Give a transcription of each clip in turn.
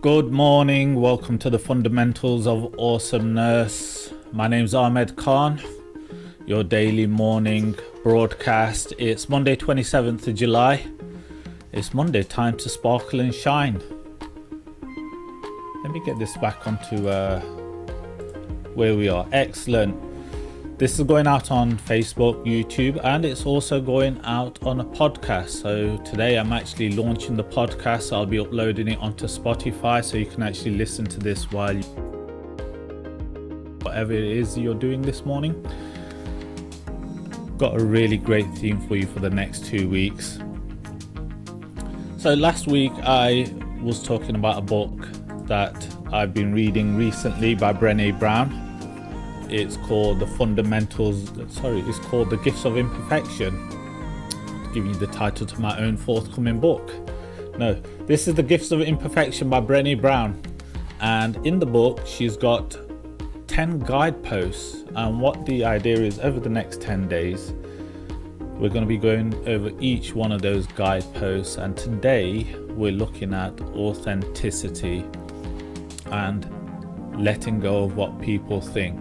Good morning, welcome to the Fundamentals of Awesomeness. My name's Ahmed Khan, your daily morning broadcast. It's Monday 27th of July. It's Monday, time to sparkle and shine. Let me get this back onto where we are. Excellent. This is going out on Facebook, YouTube, and it's also going out on a podcast. So today I'm actually launching the podcast. I'll be uploading it onto Spotify so you can actually listen to this while whatever it is you're doing this morning. Got a really great theme for you for the next 2 weeks. So last week I was talking about a book that I've been reading recently by Brene Brown. It's called The Gifts of Imperfection. To give you the title to my own forthcoming book. No, this is The Gifts of Imperfection by Brene Brown. And in the book, she's got 10 guideposts. And what the idea is, over the next 10 days, we're going to be going over each one of those guideposts. And today, we're looking at authenticity and letting go of what people think.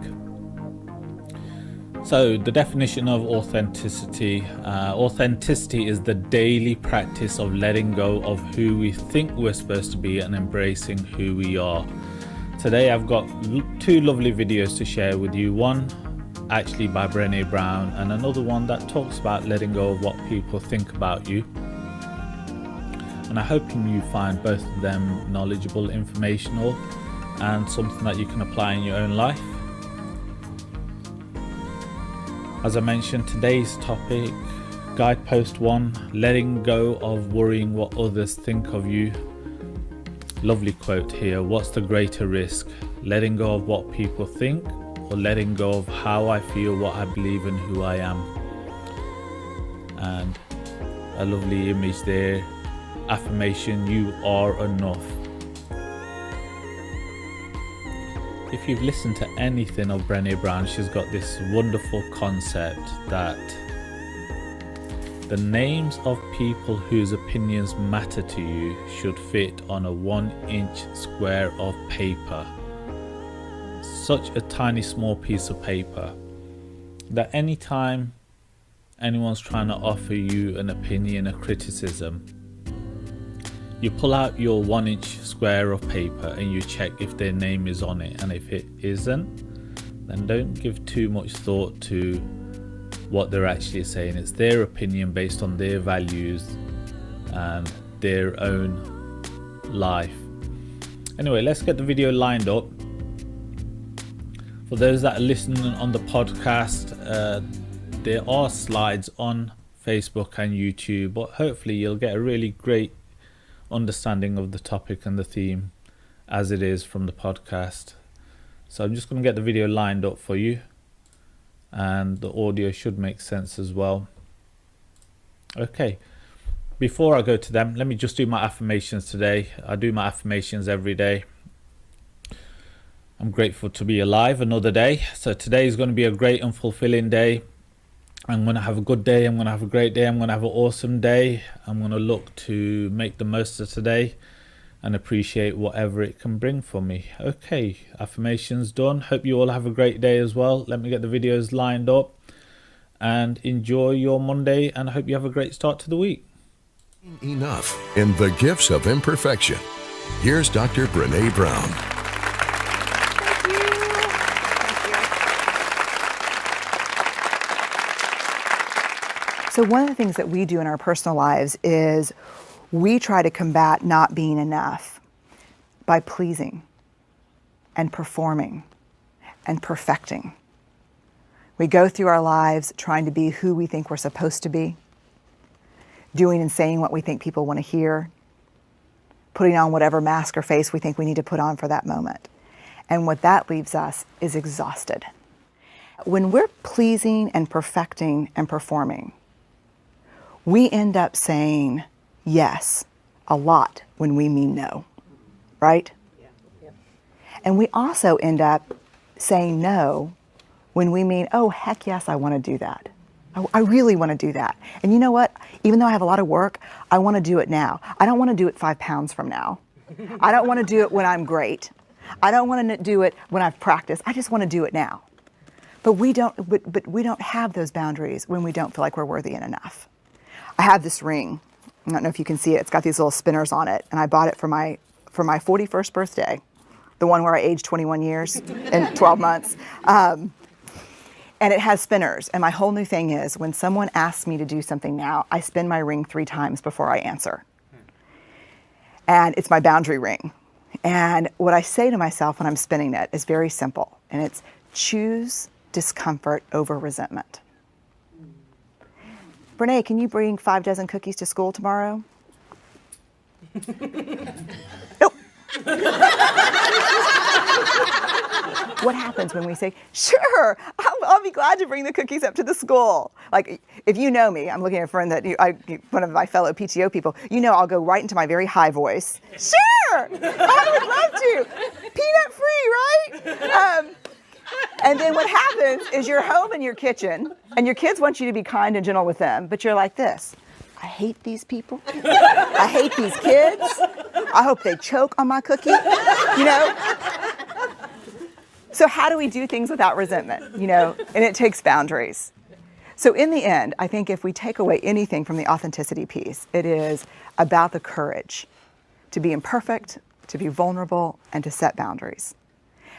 So the definition of authenticity. Authenticity is the daily practice of letting go of who we think we're supposed to be and embracing who we are. Today I've got two lovely videos to share with you. One actually by Brene Brown and another one that talks about letting go of what people think about you. And I'm hoping you find both of them knowledgeable, informational, and something that you can apply in your own life. As I mentioned, today's topic, Guidepost 1, letting go of worrying what others think of you. Lovely quote here. What's the greater risk? Letting go of what people think or letting go of how I feel, what I believe and who I am? And a lovely image there. Affirmation, you are enough. If you've listened to anything of Brene Brown, she's got this wonderful concept that the names of people whose opinions matter to you should fit on a 1-inch square of paper. Such a tiny small piece of paper that anytime anyone's trying to offer you an opinion, a criticism, you pull out your 1-inch square of paper and you check if their name is on it, and if it isn't, then don't give too much thought to what they're actually saying. It's their opinion based on their values and their own life. Anyway, let's get the video lined up. For those that are listening on the podcast, there are slides on Facebook and YouTube, but hopefully you'll get a really great understanding of the topic and the theme as it is from the podcast. So I'm just going to get the video lined up for you, and the audio should make sense as well. Okay, before I go to them, let me just do my affirmations today. I do my affirmations every day. I'm grateful to be alive another day. So today is going to be a great and fulfilling day. I'm going to have a good day, I'm going to have a great day, I'm going to have an awesome day. I'm going to look to make the most of today and appreciate whatever it can bring for me. Okay, affirmations done. Hope you all have a great day as well. Let me get the videos lined up and enjoy your Monday, and I hope you have a great start to the week. Enough in the Gifts of Imperfection. Here's Dr. Brene Brown. So one of the things that we do in our personal lives is we try to combat not being enough by pleasing and performing and perfecting. We go through our lives trying to be who we think we're supposed to be, doing and saying what we think people want to hear, putting on whatever mask or face we think we need to put on for that moment. And what that leaves us is exhausted. When we're pleasing and perfecting and performing, we end up saying yes a lot when we mean no, right? Yeah. And we also end up saying no when we mean, oh, heck yes, I want to do that. I really want to do that. And you know what? Even though I have a lot of work, I want to do it now. I don't want to do it 5 pounds from now. I don't want to do it when I'm great. I don't want to do it when I've practiced. I just want to do it now. But we don't have those boundaries when we don't feel like we're worthy and enough. I have this ring. I don't know if you can see it. It's got these little spinners on it, and I bought it for my 41st birthday, the one where I aged 21 years in 12 months. And it has spinners. And my whole new thing is when someone asks me to do something now, I spin my ring 3 times before I answer. And it's my boundary ring. And what I say to myself when I'm spinning it is very simple. And it's choose discomfort over resentment. Brene, can you bring 5 dozen cookies to school tomorrow? Nope. What happens when we say, sure, I'll be glad to bring the cookies up to the school? Like, if you know me, I'm looking at a friend that one of my fellow PTO people, you know I'll go right into my very high voice. Sure, I would love to. Peanut free, right? And then what happens is you're home in your kitchen, and your kids want you to be kind and gentle with them, but you're like this. I hate these people. I hate these kids. I hope they choke on my cookie, you know? So how do we do things without resentment, you know? And it takes boundaries. So in the end, I think if we take away anything from the authenticity piece, it is about the courage to be imperfect, to be vulnerable, and to set boundaries.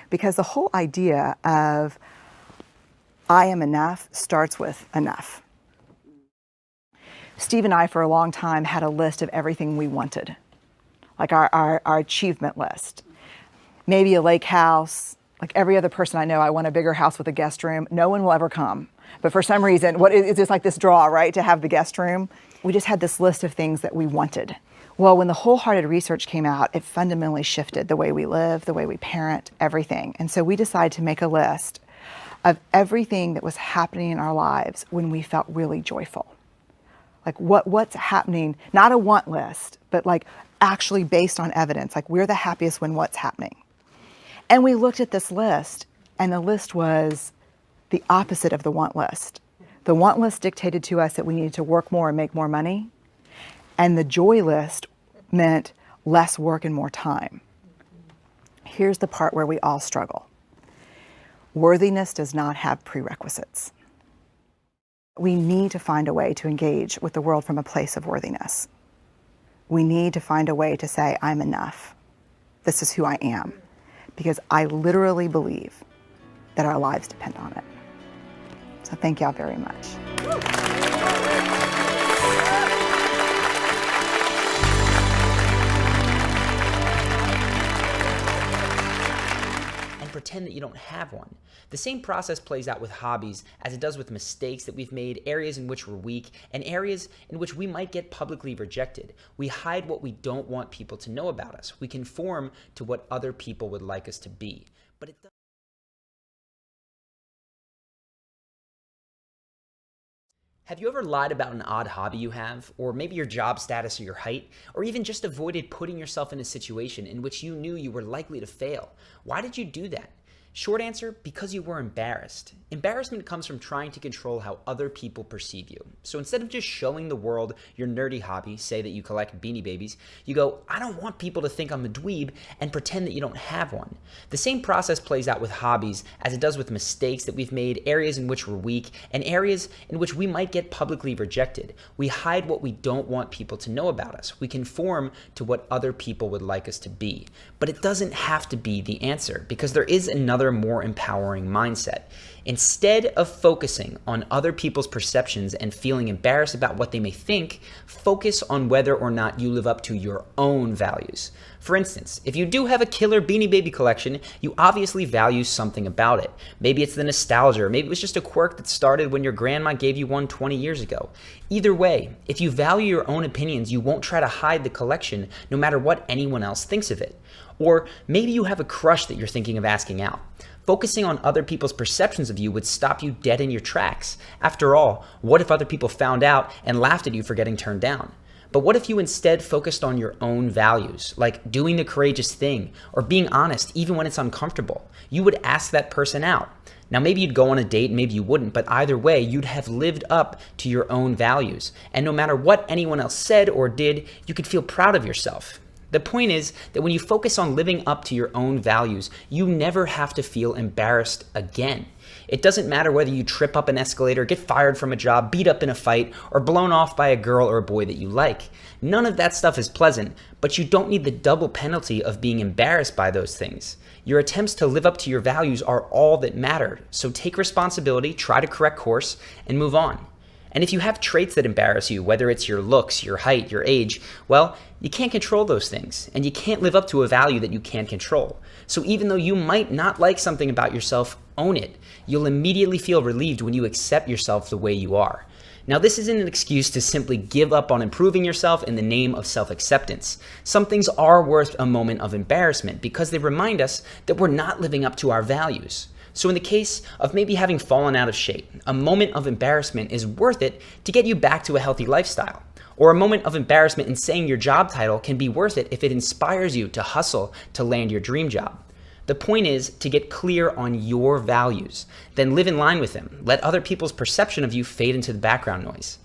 Because the whole idea of I am enough starts with enough. Steve and I, for a long time, had a list of everything we wanted, like our achievement list. Maybe a lake house. Like every other person I know, I want a bigger house with a guest room. No one will ever come. But for some reason, it's just like this draw, right, to have the guest room. We just had this list of things that we wanted. Well, when the wholehearted research came out, it fundamentally shifted the way we live, the way we parent, everything. And so we decided to make a list of everything that was happening in our lives when we felt really joyful. Like what's happening, not a want list, but like actually based on evidence, like we're the happiest when what's happening. And we looked at this list, and the list was the opposite of the want list. The want list dictated to us that we needed to work more and make more money. And the joy list meant less work and more time. Here's the part where we all struggle. Worthiness does not have prerequisites. We need to find a way to engage with the world from a place of worthiness. We need to find a way to say, I'm enough. This is who I am. Because I literally believe that our lives depend on it. So thank y'all very much. Pretend that you don't have one. The same process plays out with hobbies as it does with mistakes that we've made, areas in which we're weak, and areas in which we might get publicly rejected. We hide what we don't want people to know about us. We conform to what other people would like us to be. But it doesn't. Have you ever lied about an odd hobby you have, or maybe your job status or your height, or even just avoided putting yourself in a situation in which you knew you were likely to fail? Why did you do that? Short answer, because you were embarrassed. Embarrassment comes from trying to control how other people perceive you. So instead of just showing the world your nerdy hobby, say that you collect Beanie Babies, you go, I don't want people to think I'm a dweeb, and pretend that you don't have one. The same process plays out with hobbies as it does with mistakes that we've made, areas in which we're weak, and areas in which we might get publicly rejected. We hide what we don't want people to know about us. We conform to what other people would like us to be. But it doesn't have to be the answer, because there is another more empowering mindset. Instead of focusing on other people's perceptions and feeling embarrassed about what they may think, focus on whether or not you live up to your own values. For instance, if you do have a killer Beanie Baby collection, you obviously value something about it. Maybe it's the nostalgia, or maybe it was just a quirk that started when your grandma gave you one 20 years ago. Either way, if you value your own opinions, you won't try to hide the collection no matter what anyone else thinks of it. Or maybe you have a crush that you're thinking of asking out. Focusing on other people's perceptions of you would stop you dead in your tracks. After all, what if other people found out and laughed at you for getting turned down? But what if you instead focused on your own values, like doing the courageous thing or being honest even when it's uncomfortable? You would ask that person out. Now, maybe you'd go on a date, maybe you wouldn't, but either way, you'd have lived up to your own values. And no matter what anyone else said or did, you could feel proud of yourself. The point is that when you focus on living up to your own values, you never have to feel embarrassed again. It doesn't matter whether you trip up an escalator, get fired from a job, beat up in a fight, or blown off by a girl or a boy that you like. None of that stuff is pleasant, but you don't need the double penalty of being embarrassed by those things. Your attempts to live up to your values are all that matter, so take responsibility, try to correct course, and move on. And if you have traits that embarrass you, whether it's your looks, your height, your age, well, you can't control those things, and you can't live up to a value that you can't control. So even though you might not like something about yourself, own it. You'll immediately feel relieved when you accept yourself the way you are. Now, this isn't an excuse to simply give up on improving yourself in the name of self-acceptance. Some things are worth a moment of embarrassment because they remind us that we're not living up to our values. So in the case of maybe having fallen out of shape, a moment of embarrassment is worth it to get you back to a healthy lifestyle. Or a moment of embarrassment in saying your job title can be worth it if it inspires you to hustle to land your dream job. The point is to get clear on your values, then live in line with them. Let other people's perception of you fade into the background noise.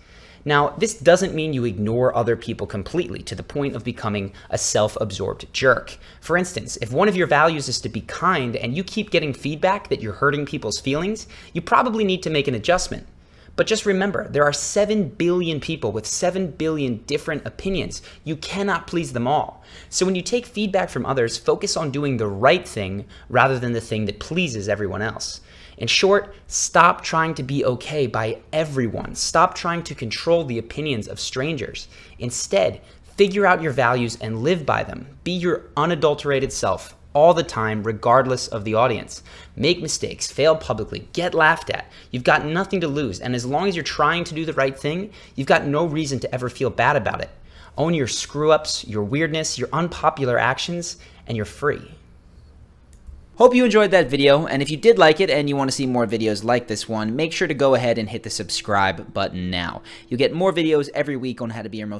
Now, this doesn't mean you ignore other people completely to the point of becoming a self-absorbed jerk. For instance, if one of your values is to be kind and you keep getting feedback that you're hurting people's feelings, you probably need to make an adjustment. But just remember, there are 7 billion people with 7 billion different opinions. You cannot please them all. So when you take feedback from others, focus on doing the right thing rather than the thing that pleases everyone else. In short, stop trying to be okay by everyone. Stop trying to control the opinions of strangers. Instead, figure out your values and live by them. Be your unadulterated self all the time, regardless of the audience. Make mistakes, fail publicly, get laughed at. You've got nothing to lose, and as long as you're trying to do the right thing, you've got no reason to ever feel bad about it. Own your screw-ups, your weirdness, your unpopular actions, and you're free. Hope you enjoyed that video, and if you did like it and you want to see more videos like this one, make sure to go ahead and hit the subscribe button now. You'll get more videos every week on how to be your most